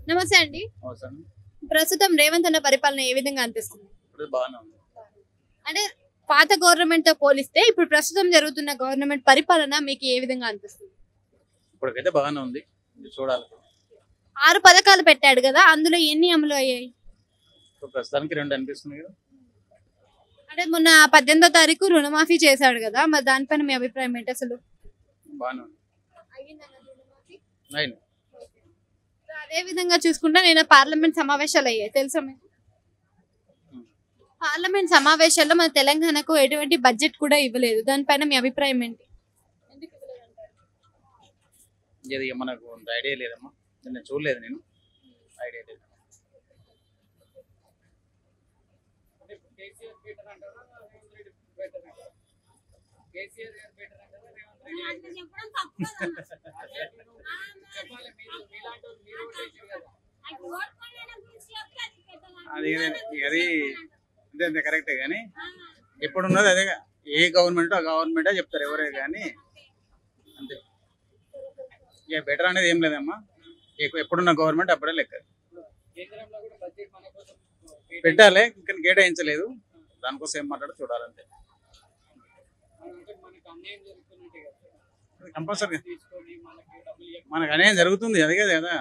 నమస్తే అండి. అవసరం ప్రస్తుతం రేవంత్ అన్న పరిపాలన ఏ విధంగా అనిపిస్తుంది? ఇప్పుడు బాగానే ఉంది. అంటే పాత గవర్నమెంట్ తో పోలిస్తే ఇప్పుడు ప్రస్తుతం జరుగుతున్న గవర్నమెంట్ పరిపాలన మీకు ఏ విధంగా అనిపిస్తుంది? ఇప్పటికైతే బాగానే ఉంది, ఇది చూడాలి. 6 పథకాలు పెట్టాడు కదా, అందులో ఎన్ని అమలు అయ్యాయి? ఇప్పుడు ప్రస్తుతానికి 2 అనిపిస్తుంది కదా. అంటే మొన్న 18వ తారీఖు రుణమాఫీ చేశాడు కదా, మరి దానిపైన మీ అభిప్రాయం ఏంటి అసలు? బాగానే ఉంది. అయినా సో అదే విధంగా చూసుకుంటే నేను పార్లమెంట్ సమావేశాలు అయ్యాయి తెలుసా మీకు? పార్లమెంట్ సమావేశాల్లో మన తెలంగాణకు ఎటువంటి బడ్జెట్ కూడా ఇవ్వలేదు. దానిపైన మీ అభిప్రాయం ఏంటి? ఎందుకు ఇవ్వలేదంటారు? ఇది మనకు అంత ఐడియా లేదమ్మా, నేను చూడలేదు, నేను ఐడియా లేదు. అది అది అంతే కరెక్టే, కానీ ఇప్పుడు ఉన్నది అదే, ఏ గవర్నమెంట్ ఆ గవర్నమెంటే చెప్తారు ఎవరే, కానీ అంతే. ఇక బెటర్ అనేది ఏం లేదమ్మా, ఎప్పుడున్న గవర్నమెంట్ అప్పుడే లెక్క పెట్టాలి, ఇంకా కేటాయించలేదు, దానికోసం ఏం మాట్లాడో చూడాలంటే. కంపల్సరీ మనకు అన్యాయం జరుగుతుంది, అదే కదా,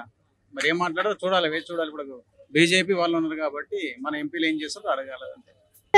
మరి ఏం మాట్లాడో చూడాలి, వేచి చూడాలి. ఇప్పుడు బీజేపీ వాళ్ళు ఉన్నారు కాబట్టి మన ఎంపీలు ఏం చేస్తారో అడగాలి అంతే.